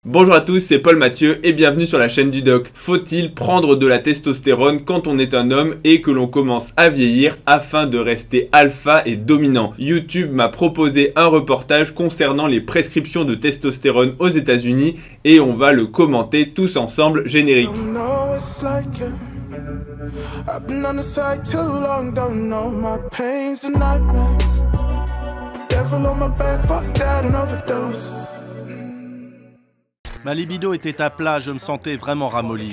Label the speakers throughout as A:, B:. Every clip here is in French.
A: Bonjour à tous, c'est Paul Mathieu et bienvenue sur la chaîne du doc. Faut-il prendre de la testostérone quand on est un homme et que l'on commence à vieillir afin de rester alpha et dominant? YouTube m'a proposé un reportage concernant les prescriptions de testostérone aux États-Unis et on va le commenter tous ensemble, générique.
B: Ma libido était à plat, je me sentais vraiment ramolli.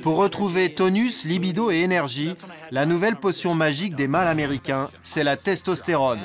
B: Pour retrouver tonus, libido et énergie, la nouvelle potion magique des mâles américains, c'est la testostérone.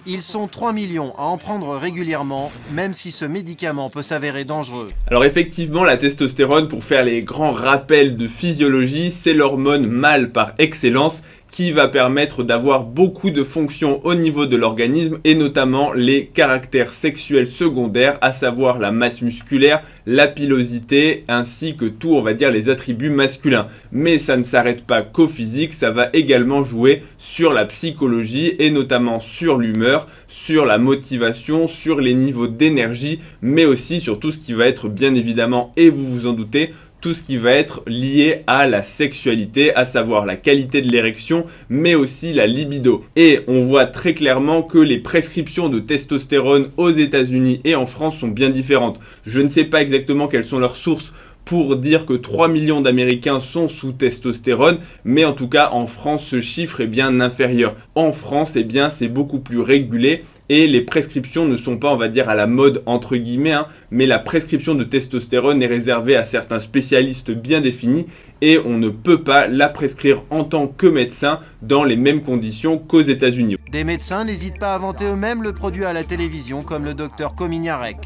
B: Ils sont 3 millions à en prendre régulièrement, même si ce médicament peut s'avérer dangereux.
A: Alors effectivement, la testostérone, pour faire les grands rappels de physiologie, c'est l'hormone mâle par excellence qui va permettre d'avoir beaucoup de fonctions au niveau de l'organisme et notamment les caractères sexuels secondaires, à savoir la masse musculaire, la pilosité ainsi que tout, on va dire, les attributs masculins. Mais ça ne s'arrête pas qu'au physique, ça va également jouer sur la psychologie et notamment sur l'humeur, sur la motivation, sur les niveaux d'énergie, mais aussi sur tout ce qui va être bien évidemment, et vous vous en doutez, tout ce qui va être lié à la sexualité, à savoir la qualité de l'érection, mais aussi la libido. Et on voit très clairement que les prescriptions de testostérone aux États-Unis et en France sont bien différentes. Je ne sais pas exactement quelles sont leurs sources pour dire que 3 millions d'Américains sont sous testostérone, mais en tout cas en France ce chiffre est bien inférieur. En France, eh bien c'est beaucoup plus régulé et les prescriptions ne sont pas, on va dire, à la mode entre guillemets, mais la prescription de testostérone est réservée à certains spécialistes bien définis et on ne peut pas la prescrire en tant que médecin dans les mêmes conditions qu'aux États-Unis.
B: Des médecins n'hésitent pas à vanter eux-mêmes le produit à la télévision, comme le docteur Kominarek.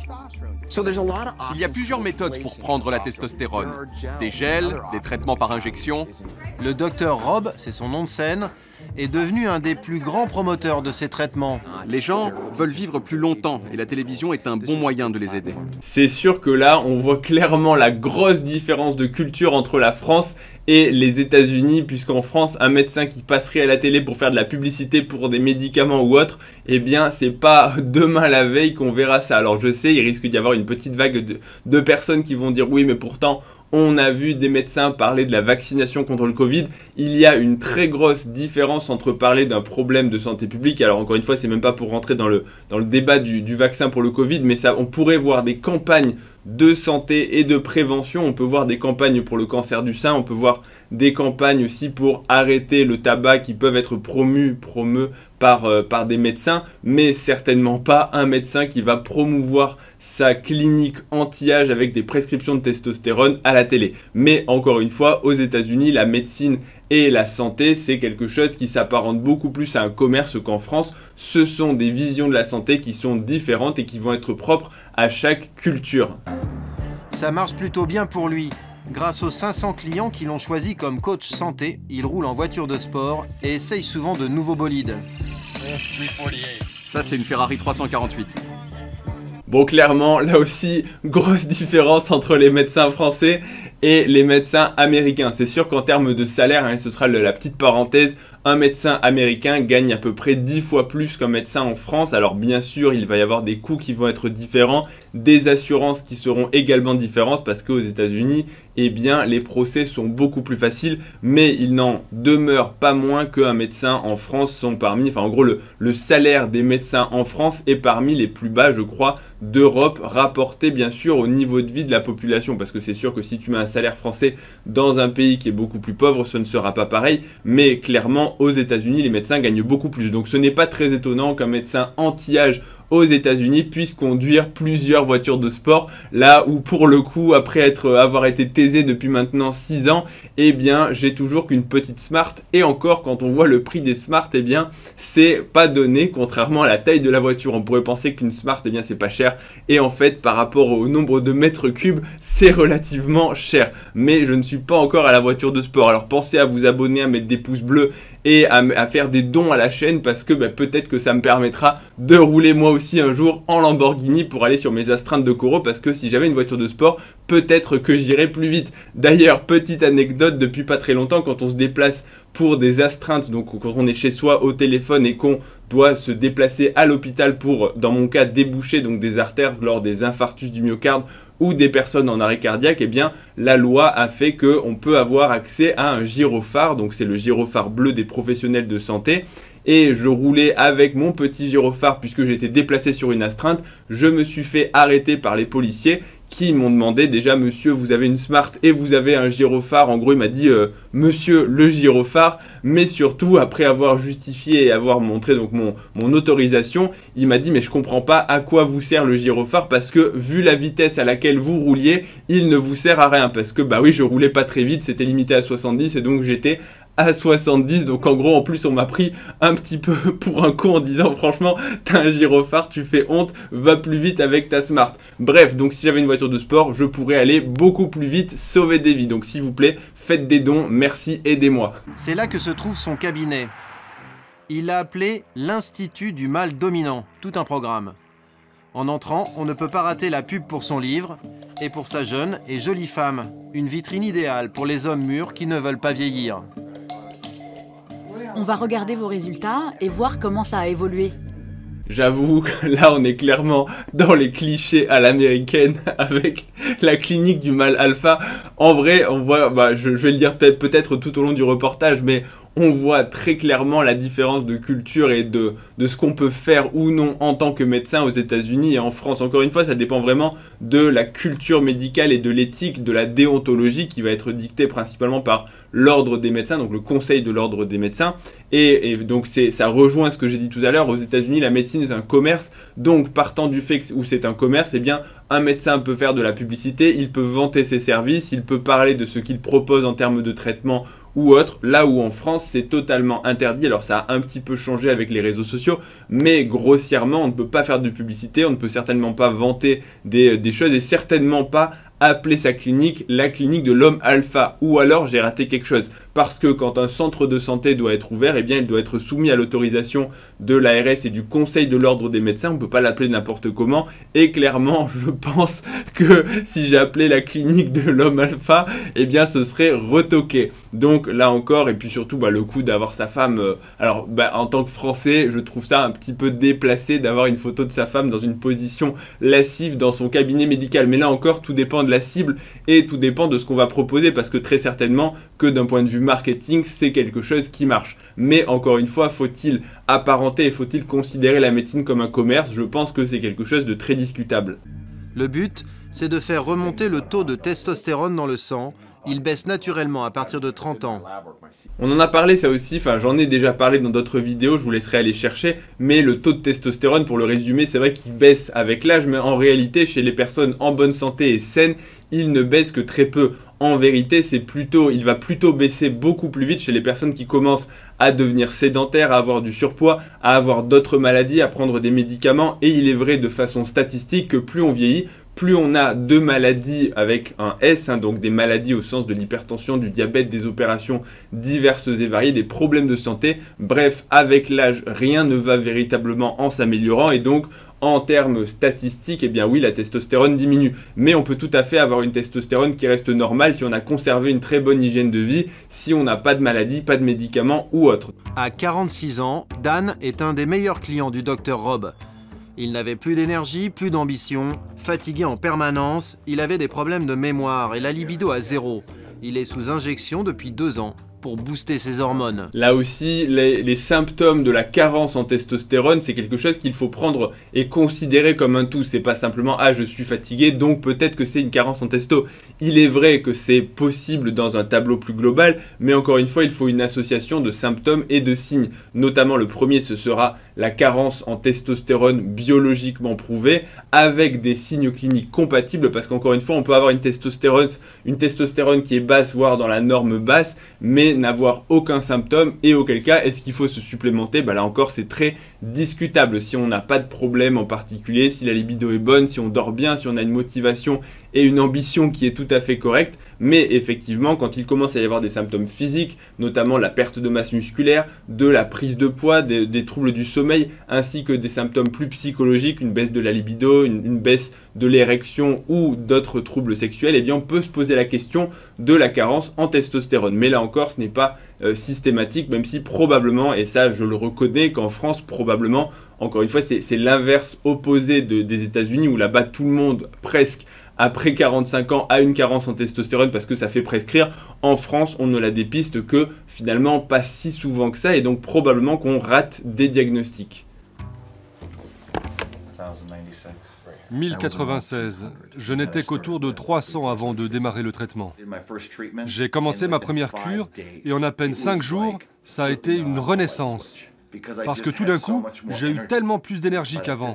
C: Il y a plusieurs méthodes pour prendre la testostérone. Des gels, des traitements par injection.
B: Le docteur Rob, c'est son nom de scène, est devenu un des plus grands promoteurs de ces traitements.
C: Les gens veulent vivre plus longtemps et la télévision est un bon moyen de les aider.
A: C'est sûr que là, on voit clairement la grosse différence de culture entre la France et les États-Unis, puisqu'en France, un médecin qui passerait à la télé pour faire de la publicité pour des médicaments ou autre, eh bien, c'est pas demain la veille qu'on verra ça. Alors je sais, il risque d'y avoir une petite vague de personnes qui vont dire oui, mais pourtant, on a vu des médecins parler de la vaccination contre le Covid. Il y a une très grosse différence entre parler d'un problème de santé publique. Alors encore une fois, c'est même pas pour rentrer dans le débat du vaccin pour le Covid, mais ça, on pourrait voir des campagnes de santé et de prévention. On peut voir des campagnes pour le cancer du sein, on peut voir des campagnes aussi pour arrêter le tabac qui peuvent être promues par des médecins, mais certainement pas un médecin qui va promouvoir sa clinique anti-âge avec des prescriptions de testostérone à la télé. Mais encore une fois, aux États-Unis, la médecine et la santé, c'est quelque chose qui s'apparente beaucoup plus à un commerce qu'en France. Ce sont des visions de la santé qui sont différentes et qui vont être propres à chaque culture.
B: Ça marche plutôt bien pour lui. Grâce aux 500 clients qui l'ont choisi comme coach santé, il roule en voiture de sport et essaye souvent de nouveaux bolides.
C: Ça, c'est une Ferrari 348.
A: Bon, clairement, là aussi, grosse différence entre les médecins français et les médecins américains. C'est sûr qu'en termes de salaire, et ce sera la petite parenthèse, un médecin américain gagne à peu près 10 fois plus qu'un médecin en France. Alors bien sûr, il va y avoir des coûts qui vont être différents, des assurances qui seront également différentes parce qu'aux États-Unis, eh bien, les procès sont beaucoup plus faciles, mais il n'en demeure pas moins qu'un médecin en France sont parmi, enfin en gros, le salaire des médecins en France est parmi les plus bas, je crois, d'Europe, rapporté bien sûr au niveau de vie de la population, parce que c'est sûr que si tu mets un salaire français dans un pays qui est beaucoup plus pauvre, ce ne sera pas pareil, mais clairement, aux États-Unis, les médecins gagnent beaucoup plus. Donc ce n'est pas très étonnant qu'un médecin anti-âge aux États-Unis puisse conduire plusieurs voitures de sport, là où pour le coup, après avoir été taisé depuis maintenant 6 ans, eh bien j'ai toujours qu'une petite Smart, et encore quand on voit le prix des Smart, eh bien c'est pas donné, contrairement à la taille de la voiture. On pourrait penser qu'une Smart, eh bien c'est pas cher, et en fait par rapport au nombre de mètres cubes, c'est relativement cher. Mais je ne suis pas encore à la voiture de sport, alors pensez à vous abonner, à mettre des pouces bleus et à faire des dons à la chaîne, parce que peut-être que ça me permettra de rouler moi aussi un jour en Lamborghini pour aller sur mes astreintes de Coro, parce que si j'avais une voiture de sport, peut-être que j'irais plus vite. D'ailleurs, petite anecdote, depuis pas très longtemps, quand on se déplace pour des astreintes, donc quand on est chez soi au téléphone et qu'on doit se déplacer à l'hôpital pour, dans mon cas, déboucher donc des artères lors des infarctus du myocarde ou des personnes en arrêt cardiaque, eh bien la loi a fait qu'on peut avoir accès à un gyrophare, donc c'est le gyrophare bleu des professionnels de santé. Et je roulais avec mon petit gyrophare puisque j'étais déplacé sur une astreinte. Je me suis fait arrêter par les policiers qui m'ont demandé déjà, monsieur, vous avez une Smart et vous avez un gyrophare. En gros, il m'a dit, monsieur, le gyrophare. Mais surtout, après avoir justifié et avoir montré donc mon autorisation, il m'a dit, mais je comprends pas à quoi vous sert le gyrophare parce que vu la vitesse à laquelle vous rouliez, il ne vous sert à rien. Parce que, bah oui, je roulais pas très vite, c'était limité à 70 et donc j'étais à 70, donc en gros en plus on m'a pris un petit peu pour un con en disant franchement t'as un gyrophare, tu fais honte, va plus vite avec ta Smart. Bref, donc si j'avais une voiture de sport, je pourrais aller beaucoup plus vite, sauver des vies. Donc s'il vous plaît, faites des dons, merci, aidez-moi.
B: C'est là que se trouve son cabinet. Il l'a appelé l'Institut du mal dominant, tout un programme. En entrant, on ne peut pas rater la pub pour son livre et pour sa jeune et jolie femme, une vitrine idéale pour les hommes mûrs qui ne veulent pas vieillir.
D: On va regarder vos résultats et voir comment ça a évolué.
A: J'avoue que là on est clairement dans les clichés à l'américaine avec la clinique du mal alpha. En vrai, on voit, je vais le dire peut-être tout au long du reportage, mais on voit très clairement la différence de culture et de ce qu'on peut faire ou non en tant que médecin aux États-Unis et en France. Encore une fois, ça dépend vraiment de la culture médicale et de l'éthique, de la déontologie qui va être dictée principalement par l'ordre des médecins, donc le conseil de l'ordre des médecins. Et donc ça rejoint ce que j'ai dit tout à l'heure. Aux États-Unis, la médecine est un commerce. Donc partant du fait où c'est un commerce, eh bien un médecin peut faire de la publicité, il peut vanter ses services, il peut parler de ce qu'il propose en termes de traitement ou autre, là où en France c'est totalement interdit. Alors ça a un petit peu changé avec les réseaux sociaux, mais grossièrement on ne peut pas faire de publicité, on ne peut certainement pas vanter des choses et certainement pas appeler sa clinique la clinique de l'homme alpha, ou alors j'ai raté quelque chose. Parce que quand un centre de santé doit être ouvert, eh bien il doit être soumis à l'autorisation de l'ARS et du conseil de l'ordre des médecins. On ne peut pas l'appeler n'importe comment. Et clairement, je pense que si j'ai appelé la clinique de l'homme alpha, eh bien ce serait retoqué. Donc là encore, et puis surtout le coup d'avoir sa femme. Alors en tant que Français, je trouve ça un petit peu déplacé d'avoir une photo de sa femme dans une position lascive dans son cabinet médical. Mais là encore, tout dépend de la cible et tout dépend de ce qu'on va proposer, parce que très certainement que d'un point de vue marketing, c'est quelque chose qui marche. Mais encore une fois, faut-il apparenter et faut-il considérer la médecine comme un commerce? Je pense que c'est quelque chose de très discutable.
B: Le but, c'est de faire remonter le taux de testostérone dans le sang. Il baisse naturellement à partir de 30 ans.
A: On en a parlé ça aussi, j'en ai déjà parlé dans d'autres vidéos, je vous laisserai aller chercher, mais le taux de testostérone, pour le résumer, c'est vrai qu'il baisse avec l'âge, mais en réalité, chez les personnes en bonne santé et saines, il ne baisse que très peu. En vérité, il va plutôt baisser beaucoup plus vite chez les personnes qui commencent à devenir sédentaires, à avoir du surpoids, à avoir d'autres maladies, à prendre des médicaments. Et il est vrai de façon statistique que plus on vieillit, plus on a de maladies avec un S, donc des maladies au sens de l'hypertension, du diabète, des opérations diverses et variées, des problèmes de santé. Bref, avec l'âge, rien ne va véritablement en s'améliorant et donc en termes statistiques, eh bien oui, la testostérone diminue. Mais on peut tout à fait avoir une testostérone qui reste normale si on a conservé une très bonne hygiène de vie, si on n'a pas de maladie, pas de médicaments ou autre.
B: À 46 ans, Dan est un des meilleurs clients du Dr Rob. Il n'avait plus d'énergie, plus d'ambition, fatigué en permanence, il avait des problèmes de mémoire et la libido à zéro. Il est sous injection depuis 2 ans pour booster ses hormones.
A: Là aussi, les symptômes de la carence en testostérone, c'est quelque chose qu'il faut prendre et considérer comme un tout. C'est pas simplement « Ah, je suis fatigué, donc peut-être que c'est une carence en testo ». Il est vrai que c'est possible dans un tableau plus global, mais encore une fois, il faut une association de symptômes et de signes. Notamment, le premier, ce sera la carence en testostérone biologiquement prouvée, avec des signes cliniques compatibles, parce qu'encore une fois, on peut avoir une testostérone qui est basse, voire dans la norme basse, mais n'avoir aucun symptôme, et auquel cas est-ce qu'il faut se supplémenter? Là encore c'est très discutable. Si on n'a pas de problème en particulier, si la libido est bonne, si on dort bien, si on a une motivation et une ambition qui est tout à fait correcte, mais effectivement quand il commence à y avoir des symptômes physiques, notamment la perte de masse musculaire, de la prise de poids, des troubles du sommeil, ainsi que des symptômes plus psychologiques, une baisse de la libido, une baisse de l'érection ou d'autres troubles sexuels, eh bien on peut se poser la question de la carence en testostérone. Mais là encore, ce n'est pas systématique, même si probablement, et ça je le reconnais, qu'en France probablement, encore une fois, c'est l'inverse opposé des États-Unis, où là-bas tout le monde presque après 45 ans a une carence en testostérone parce que ça fait prescrire. En France, on ne la dépiste que finalement pas si souvent que ça et donc probablement qu'on rate des diagnostics.
E: 1096. Je n'étais qu'autour de 300 avant de démarrer le traitement. J'ai commencé ma première cure et en à peine 5 jours, ça a été une renaissance. Parce que tout d'un coup, j'ai eu tellement plus d'énergie qu'avant.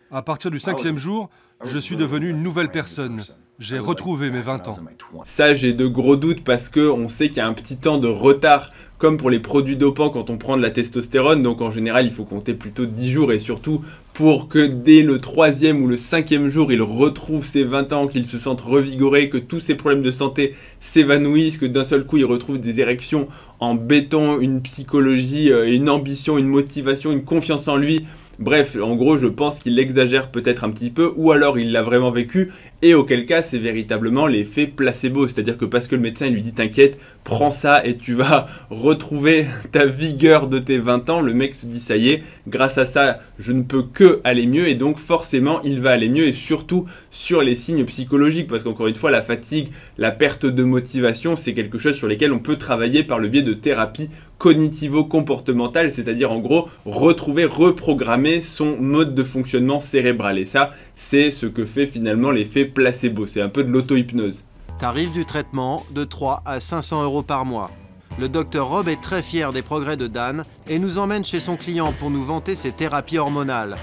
E: À partir du 5e jour, je suis devenu une nouvelle personne. J'ai retrouvé mes 20 ans.
A: Ça, j'ai de gros doutes parce qu'on sait qu'il y a un petit temps de retard, comme pour les produits dopants quand on prend de la testostérone. Donc en général, il faut compter plutôt 10 jours et surtout pour que dès le 3e ou le 5e jour, il retrouve ses 20 ans, qu'il se sente revigoré, que tous ses problèmes de santé s'évanouissent, que d'un seul coup, il retrouve des érections en béton, une psychologie, une ambition, une motivation, une confiance en lui. Bref, en gros, je pense qu'il exagère peut-être un petit peu, ou alors il l'a vraiment vécu, et auquel cas, c'est véritablement l'effet placebo. C'est-à-dire que parce que le médecin lui dit « t'inquiète, prends ça et tu vas retrouver ta vigueur de tes 20 ans », le mec se dit « ça y est, grâce à ça, je ne peux que aller mieux », et donc forcément, il va aller mieux, et surtout sur les signes psychologiques, parce qu'encore une fois, la fatigue, la perte de motivation, c'est quelque chose sur lesquels on peut travailler par le biais de thérapie cognitivo-comportementale, c'est-à-dire en gros, retrouver, reprogrammer son mode de fonctionnement cérébral. Et ça, c'est ce que fait finalement l'effet placebo, c'est un peu de l'auto-hypnose.
B: Tarif du traitement de 3 à 500 € par mois. Le docteur Rob est très fier des progrès de Dan et nous emmène chez son client pour nous vanter ses thérapies hormonales.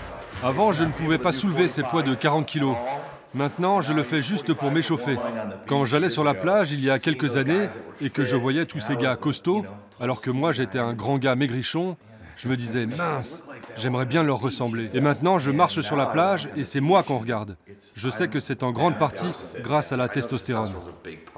E: Avant, je ne pouvais pas soulever ces poids de 40 kilos. Maintenant, je le fais juste pour m'échauffer. Quand j'allais sur la plage il y a quelques années et que je voyais tous ces gars costauds, alors que moi j'étais un grand gars maigrichon, je me disais « mince, j'aimerais bien leur ressembler ». Et maintenant, je marche sur la plage et c'est moi qu'on regarde. Je sais que c'est en grande partie grâce à la testostérone.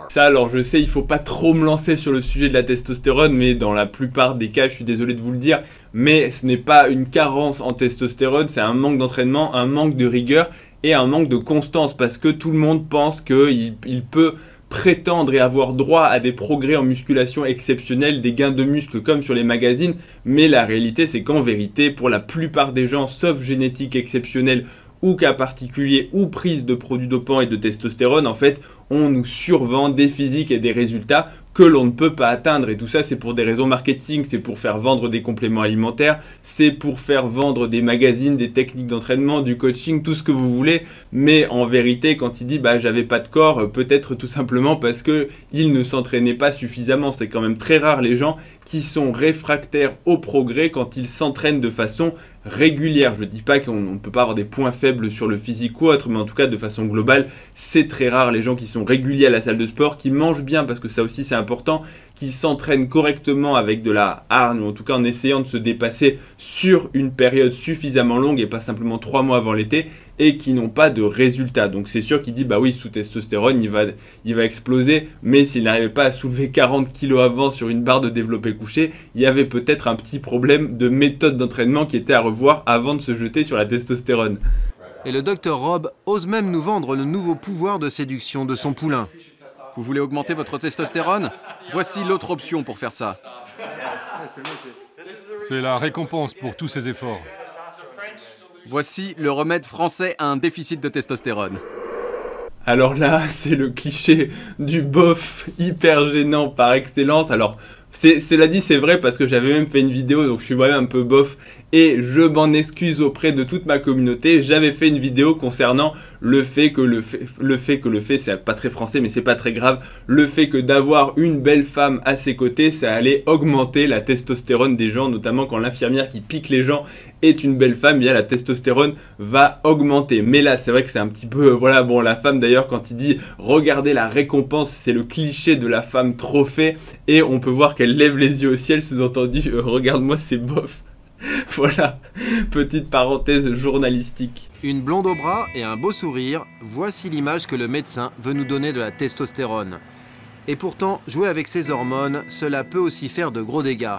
A: Ça, alors je sais, il faut pas trop me lancer sur le sujet de la testostérone, mais dans la plupart des cas, je suis désolé de vous le dire, mais ce n'est pas une carence en testostérone, c'est un manque d'entraînement, un manque de rigueur et un manque de constance, parce que tout le monde pense qu'il peut prétendre et avoir droit à des progrès en musculation exceptionnels, des gains de muscles comme sur les magazines, mais la réalité c'est qu'en vérité, pour la plupart des gens, sauf génétique exceptionnelle ou cas particulier ou prise de produits dopants et de testostérone, en fait, on nous survend des physiques et des résultats que l'on ne peut pas atteindre. Et tout ça, c'est pour des raisons marketing, c'est pour faire vendre des compléments alimentaires, c'est pour faire vendre des magazines, des techniques d'entraînement, du coaching, tout ce que vous voulez. Mais en vérité, quand il dit bah j'avais pas de corps, peut-être tout simplement parce que il ne s'entraînait pas suffisamment. C'est quand même très rare les gens qui sont réfractaires au progrès quand ils s'entraînent de façon régulière. Je ne dis pas qu'on ne peut pas avoir des points faibles sur le physique ou autre, mais en tout cas de façon globale, c'est très rare les gens qui sont réguliers à la salle de sport, qui mangent bien, parce que ça aussi c'est important, qui s'entraînent correctement avec de la hargne, ou en tout cas en essayant de se dépasser sur une période suffisamment longue et pas simplement 3 mois avant l'été, et qui n'ont pas de résultats. Donc c'est sûr qu'il dit bah oui, sous testostérone il va exploser, mais s'il n'arrivait pas à soulever 40 kg avant sur une barre de développé couché, il y avait peut-être un petit problème de méthode d'entraînement qui était à revoir avant de se jeter sur la testostérone.
B: Et le docteur Rob ose même nous vendre le nouveau pouvoir de séduction de son poulain.
C: Vous voulez augmenter votre testostérone? Voici l'autre option pour faire ça.
E: C'est la récompense pour tous ces efforts.
C: Voici le remède français à un déficit de testostérone.
A: Alors là, c'est le cliché du bof hyper gênant par excellence. Alors, cela dit, c'est vrai parce que j'avais même fait une vidéo, donc je suis vraiment un peu bof et je m'en excuse auprès de toute ma communauté. J'avais fait une vidéo concernant le fait que c'est pas très français mais c'est pas très grave, le fait que d'avoir une belle femme à ses côtés, ça allait augmenter la testostérone des gens, notamment quand l'infirmière qui pique les gens est une belle femme, bien la testostérone va augmenter. Mais là, c'est vrai que c'est un petit peu, voilà, bon, la femme d'ailleurs, quand il dit « regardez la récompense », c'est le cliché de la femme trophée, et on peut voir qu'elle lève les yeux au ciel, sous-entendu « regarde-moi, c'est bof ». Voilà, petite parenthèse journalistique.
B: Une blonde au bras et un beau sourire, voici l'image que le médecin veut nous donner de la testostérone. Et pourtant, jouer avec ses hormones, cela peut aussi faire de gros dégâts.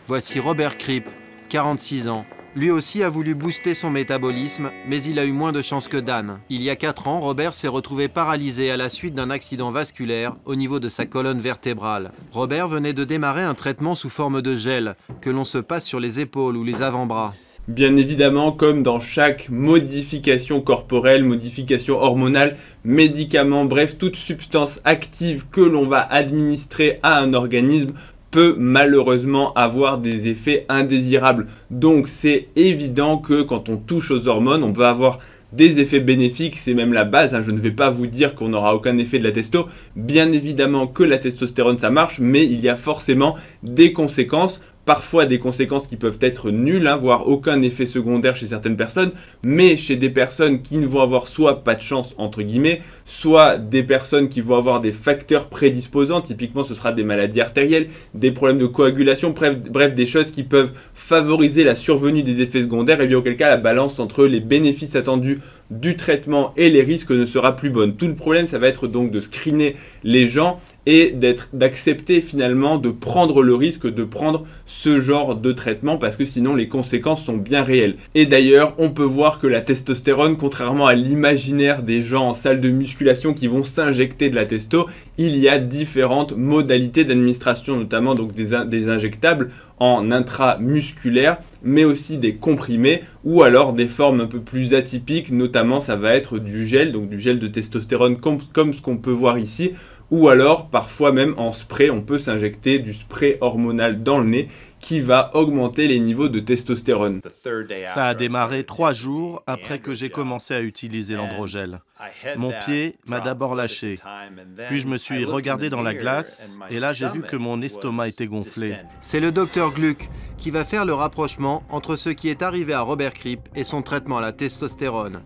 B: Voici Robert Kripp, 46 ans, Lui aussi a voulu booster son métabolisme, mais il a eu moins de chance que Dan. Il y a 4 ans, Robert s'est retrouvé paralysé à la suite d'un accident vasculaire au niveau de sa colonne vertébrale. Robert venait de démarrer un traitement sous forme de gel, que l'on se passe sur les épaules ou les avant-bras.
A: Bien évidemment, comme dans chaque modification corporelle, modification hormonale, médicament, bref, toute substance active que l'on va administrer à un organisme peut malheureusement avoir des effets indésirables. Donc c'est évident que quand on touche aux hormones, on peut avoir des effets bénéfiques, c'est même la base, hein. Je ne vais pas vous dire qu'on n'aura aucun effet de la testo. Bien évidemment que la testostérone ça marche, mais il y a forcément des conséquences. Parfois des conséquences qui peuvent être nulles, hein, voire aucun effet secondaire chez certaines personnes, mais chez des personnes qui ne vont avoir soit pas de chance entre guillemets, soit des personnes qui vont avoir des facteurs prédisposants, typiquement ce sera des maladies artérielles, des problèmes de coagulation, bref des choses qui peuvent favoriser la survenue des effets secondaires, et bien auquel cas la balance entre les bénéfices attendus du traitement et les risques ne sera plus bonne. Tout le problème ça va être donc de screener les gens et d'accepter finalement de prendre le risque de prendre ce genre de traitement parce que sinon les conséquences sont bien réelles. Et d'ailleurs on peut voir que la testostérone, contrairement à l'imaginaire des gens en salle de musculation qui vont s'injecter de la testo, il y a différentes modalités d'administration, notamment donc des injectables en intramusculaire, mais aussi des comprimés ou alors des formes un peu plus atypiques, notamment ça va être du gel, donc du gel de testostérone comme ce qu'on peut voir ici, ou alors parfois même en spray, on peut s'injecter du spray hormonal dans le nez qui va augmenter les niveaux de testostérone.
B: Ça a démarré 3 jours après que j'ai commencé à utiliser l'androgel. Mon pied m'a d'abord lâché, puis je me suis regardé dans la glace et là j'ai vu que mon estomac était gonflé. C'est le Dr Gluck qui va faire le rapprochement entre ce qui est arrivé à Robert Kripp et son traitement à la testostérone.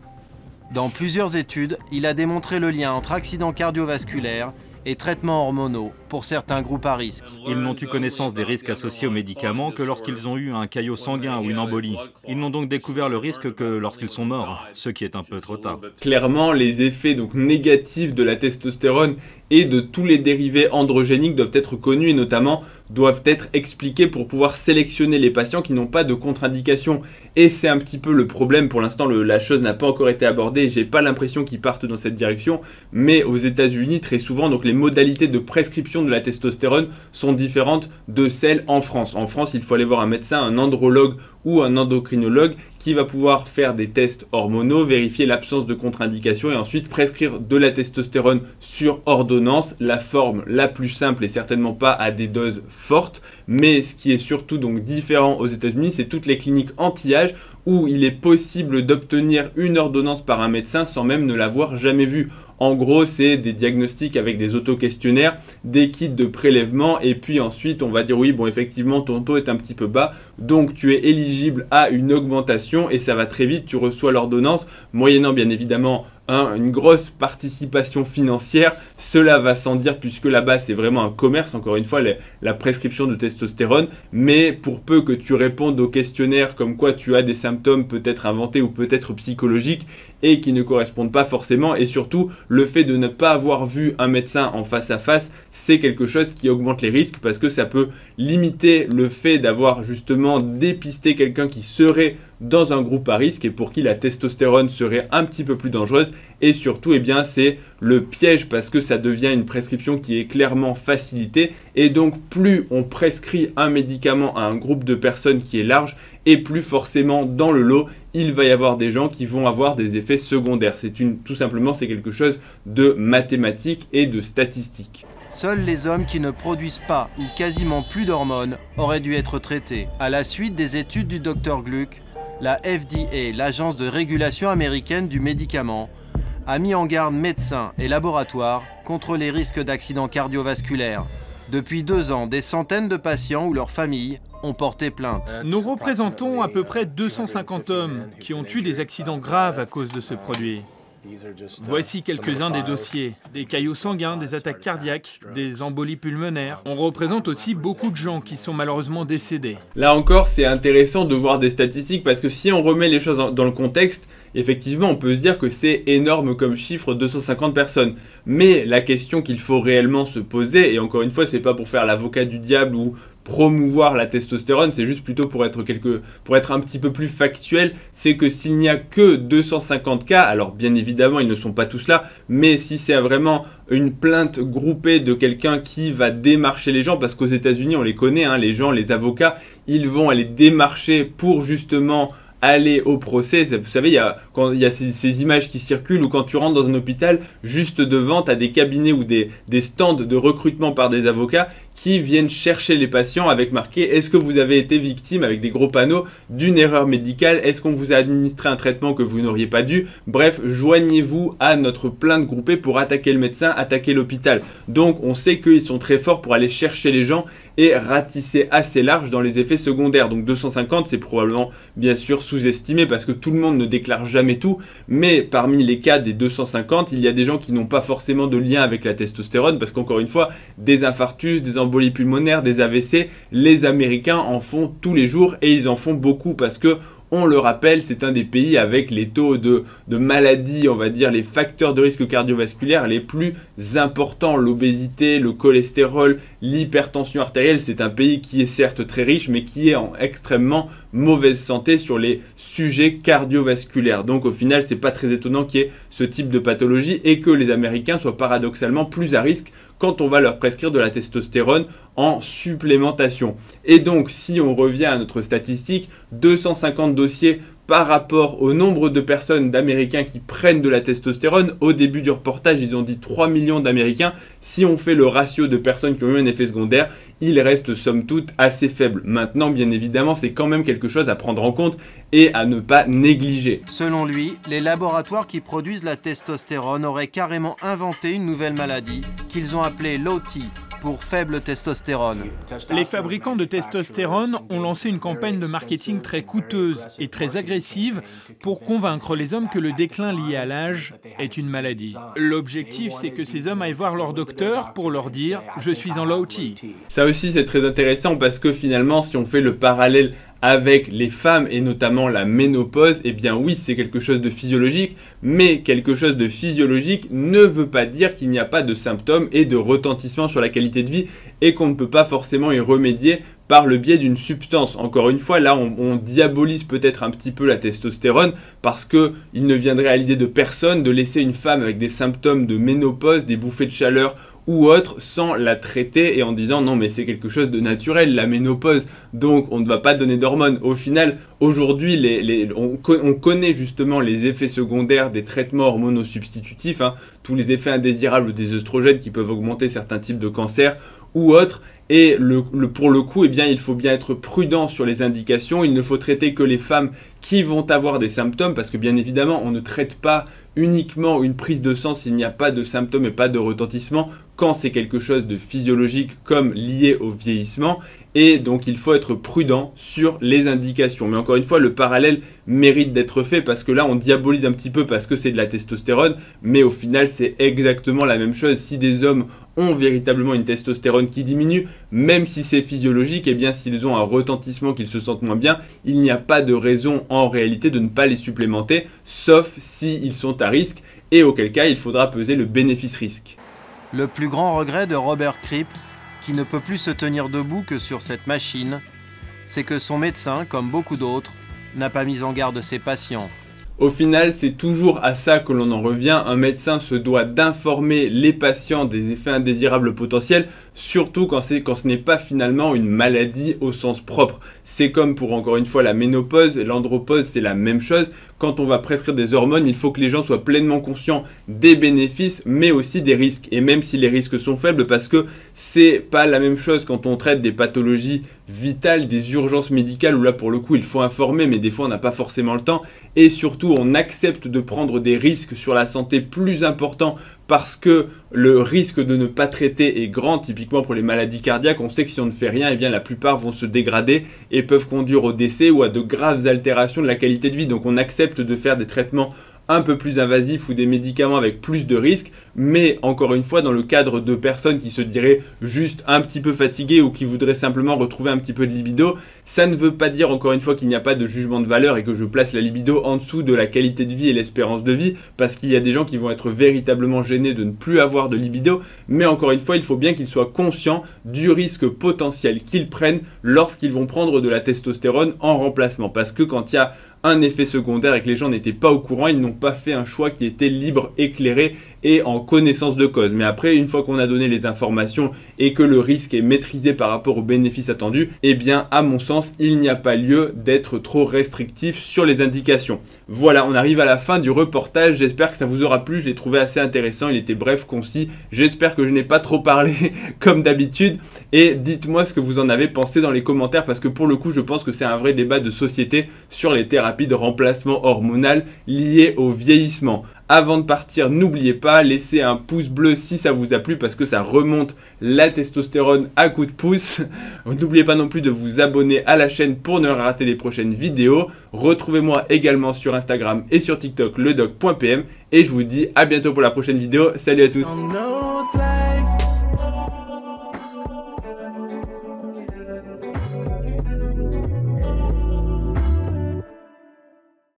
B: Dans plusieurs études, il a démontré le lien entre accidents cardiovasculaires et traitements hormonaux pour certains groupes à risque.
F: Ils n'ont eu connaissance des risques associés aux médicaments que lorsqu'ils ont eu un caillot sanguin ou une embolie. Ils n'ont donc découvert le risque que lorsqu'ils sont morts, ce qui est un peu trop tard.
A: Clairement, les effets donc négatifs de la testostérone et de tous les dérivés androgéniques doivent être connus et notamment doivent être expliqués pour pouvoir sélectionner les patients qui n'ont pas de contre-indication. Et c'est un petit peu le problème, pour l'instant la chose n'a pas encore été abordée, j'ai pas l'impression qu'ils partent dans cette direction, mais aux États-Unis très souvent donc les modalités de prescription de la testostérone sont différentes de celles en France. En France, il faut aller voir un médecin, un andrologue ou un endocrinologue qui va pouvoir faire des tests hormonaux, vérifier l'absence de contre-indication et ensuite prescrire de la testostérone sur ordonnance, la forme la plus simple et certainement pas à des doses fortes. Mais ce qui est surtout donc différent aux États-Unis, c'est toutes les cliniques anti-âge où il est possible d'obtenir une ordonnance par un médecin sans même ne l'avoir jamais vue. En gros, c'est des diagnostics avec des auto-questionnaires, des kits de prélèvement et puis ensuite on va dire oui, bon effectivement ton taux est un petit peu bas, donc tu es éligible à une augmentation et ça va très vite, tu reçois l'ordonnance, moyennant bien évidemment une grosse participation financière. Cela va sans dire puisque là-bas c'est vraiment un commerce, encore une fois la prescription de testostérone, mais pour peu que tu répondes au questionnaire comme quoi tu as des symptômes peut-être inventés ou peut-être psychologiques et qui ne correspondent pas forcément, et surtout le fait de ne pas avoir vu un médecin en face à face, c'est quelque chose qui augmente les risques parce que ça peut limiter le fait d'avoir justement dépisté quelqu'un qui serait dans un groupe à risque et pour qui la testostérone serait un petit peu plus dangereuse. Et surtout, eh bien, c'est le piège parce que ça devient une prescription qui est clairement facilitée et donc plus on prescrit un médicament à un groupe de personnes qui est large et plus forcément dans le lot, il va y avoir des gens qui vont avoir des effets secondaires. Tout simplement, c'est quelque chose de mathématique et de statistique.
B: Seuls les hommes qui ne produisent pas ou quasiment plus d'hormones auraient dû être traités. À la suite des études du Dr Gluck, la FDA, l'agence de régulation américaine du médicament, a mis en garde médecins et laboratoires contre les risques d'accidents cardiovasculaires. Depuis 2 ans, des centaines de patients ou leurs familles ont porté plainte.
G: Nous représentons à peu près 250 hommes qui ont eu des accidents graves à cause de ce produit. Voici quelques-uns des dossiers. Des caillots sanguins, des attaques cardiaques, des embolies pulmonaires. On représente aussi beaucoup de gens qui sont malheureusement décédés.
A: Là encore, c'est intéressant de voir des statistiques parce que si on remet les choses dans le contexte, effectivement, on peut se dire que c'est énorme comme chiffre, 250 personnes. Mais la question qu'il faut réellement se poser, et encore une fois, c'est pas pour faire l'avocat du diable ou promouvoir la testostérone, c'est juste plutôt pour être un petit peu plus factuel, c'est que s'il n'y a que 250 cas, alors bien évidemment ils ne sont pas tous là, mais si c'est vraiment une plainte groupée de quelqu'un qui va démarcher les gens, parce qu'aux États-Unis on les connaît, hein, les gens, les avocats, ils vont aller démarcher pour justement aller au procès. Vous savez, il y a ces images qui circulent où quand tu rentres dans un hôpital, juste devant, tu as des cabinets ou des stands de recrutement par des avocats qui viennent chercher les patients avec marqué « Est-ce que vous avez été victime ?» avec des gros panneaux d'une erreur médicale. « Est-ce qu'on vous a administré un traitement que vous n'auriez pas dû ?» Bref, joignez-vous à notre plainte groupée pour attaquer le médecin, attaquer l'hôpital. Donc, on sait qu'ils sont très forts pour aller chercher les gens et ratisser assez large dans les effets secondaires. Donc 250, c'est probablement bien sûr sous-estimé parce que tout le monde ne déclare jamais tout. Mais parmi les cas des 250, il y a des gens qui n'ont pas forcément de lien avec la testostérone parce qu'encore une fois, des infarctus, des embolies pulmonaires, des AVC, les Américains en font tous les jours et ils en font beaucoup parce que on le rappelle, c'est un des pays avec les taux de maladies, on va dire les facteurs de risque cardiovasculaire les plus importants. L'obésité, le cholestérol, l'hypertension artérielle, c'est un pays qui est certes très riche, mais qui est en extrêmement mauvaise santé sur les sujets cardiovasculaires. Donc au final, c'est pas très étonnant qu'il y ait ce type de pathologie et que les Américains soient paradoxalement plus à risque quand on va leur prescrire de la testostérone en supplémentation. Et donc, si on revient à notre statistique, 250 dossiers par rapport au nombre de personnes d'Américains qui prennent de la testostérone. Au début du reportage, ils ont dit 3 millions d'Américains. Si on fait le ratio de personnes qui ont eu un effet secondaire, il reste somme toute assez faible. Maintenant, bien évidemment, c'est quand même quelque chose à prendre en compte et à ne pas négliger.
B: Selon lui, les laboratoires qui produisent la testostérone auraient carrément inventé une nouvelle maladie qu'ils ont appelée low T, pour faible testostérone.
G: Les fabricants de testostérone ont lancé une campagne de marketing très coûteuse et très agressive pour convaincre les hommes que le déclin lié à l'âge est une maladie. L'objectif, c'est que ces hommes aillent voir leur docteur pour leur dire « je suis en low T ».
A: Ça aussi, c'est très intéressant parce que finalement, si on fait le parallèle avec les femmes et notamment la ménopause, eh bien oui, c'est quelque chose de physiologique, mais quelque chose de physiologique ne veut pas dire qu'il n'y a pas de symptômes et de retentissement sur la qualité de vie et qu'on ne peut pas forcément y remédier par le biais d'une substance. Encore une fois, là, on diabolise peut-être un petit peu la testostérone parce qu'il ne viendrait à l'idée de personne de laisser une femme avec des symptômes de ménopause, des bouffées de chaleur ou autre, sans la traiter et en disant non mais c'est quelque chose de naturel, la ménopause, donc on ne va pas donner d'hormones. Au final, aujourd'hui, on connaît justement les effets secondaires des traitements hormonaux substitutifs, hein, tous les effets indésirables des œstrogènes qui peuvent augmenter certains types de cancers ou autres. Et pour le coup, eh bien, il faut bien être prudent sur les indications. Il ne faut traiter que les femmes qui vont avoir des symptômes parce que bien évidemment, on ne traite pas uniquement une prise de sang s'il n'y a pas de symptômes et pas de retentissement quand c'est quelque chose de physiologique comme lié au vieillissement. Et donc, il faut être prudent sur les indications. Mais encore une fois, le parallèle mérite d'être fait parce que là, on diabolise un petit peu parce que c'est de la testostérone. Mais au final, c'est exactement la même chose. Si des hommes ont véritablement une testostérone qui diminue, même si c'est physiologique, et bien s'ils ont un retentissement, qu'ils se sentent moins bien, il n'y a pas de raison en réalité de ne pas les supplémenter, sauf s'ils sont à risque, et auquel cas il faudra peser le bénéfice-risque.
B: Le plus grand regret de Robert Kripp, qui ne peut plus se tenir debout que sur cette machine, c'est que son médecin, comme beaucoup d'autres, n'a pas mis en garde ses patients.
A: Au final, c'est toujours à ça que l'on en revient. Un médecin se doit d'informer les patients des effets indésirables potentiels, surtout quand ce n'est pas finalement une maladie au sens propre. C'est comme pour encore une fois la ménopause, l'andropause, c'est la même chose. Quand on va prescrire des hormones, il faut que les gens soient pleinement conscients des bénéfices, mais aussi des risques. Et même si les risques sont faibles, parce que c'est pas la même chose quand on traite des pathologies vitales, des urgences médicales, où là pour le coup il faut informer, mais des fois on n'a pas forcément le temps. Et surtout, on accepte de prendre des risques sur la santé plus importants parce que le risque de ne pas traiter est grand. Typiquement pour les maladies cardiaques, on sait que si on ne fait rien, eh bien la plupart vont se dégrader et peuvent conduire au décès ou à de graves altérations de la qualité de vie. Donc on accepte de faire des traitements un peu plus invasifs ou des médicaments avec plus de risques, mais encore une fois dans le cadre de personnes qui se diraient juste un petit peu fatiguées ou qui voudraient simplement retrouver un petit peu de libido, ça ne veut pas dire encore une fois qu'il n'y a pas de jugement de valeur et que je place la libido en dessous de la qualité de vie et l'espérance de vie, parce qu'il y a des gens qui vont être véritablement gênés de ne plus avoir de libido, mais encore une fois il faut bien qu'ils soient conscients du risque potentiel qu'ils prennent lorsqu'ils vont prendre de la testostérone en remplacement, parce que quand il y a un effet secondaire et que les gens n'étaient pas au courant, ils n'ont pas fait un choix qui était libre, éclairé et en connaissance de cause. Mais après, une fois qu'on a donné les informations et que le risque est maîtrisé par rapport aux bénéfices attendus, eh bien, à mon sens, il n'y a pas lieu d'être trop restrictif sur les indications. Voilà, on arrive à la fin du reportage. J'espère que ça vous aura plu. Je l'ai trouvé assez intéressant. Il était bref, concis. J'espère que je n'ai pas trop parlé comme d'habitude. Et dites-moi ce que vous en avez pensé dans les commentaires, parce que pour le coup, je pense que c'est un vrai débat de société sur les thérapies de remplacement hormonal liées au vieillissement. Avant de partir, n'oubliez pas, laissez un pouce bleu si ça vous a plu parce que ça remonte la testostérone à coups de pouce. N'oubliez pas non plus de vous abonner à la chaîne pour ne rien rater les prochaines vidéos. Retrouvez-moi également sur Instagram et sur TikTok, ledoc.pm. Et je vous dis à bientôt pour la prochaine vidéo. Salut à tous.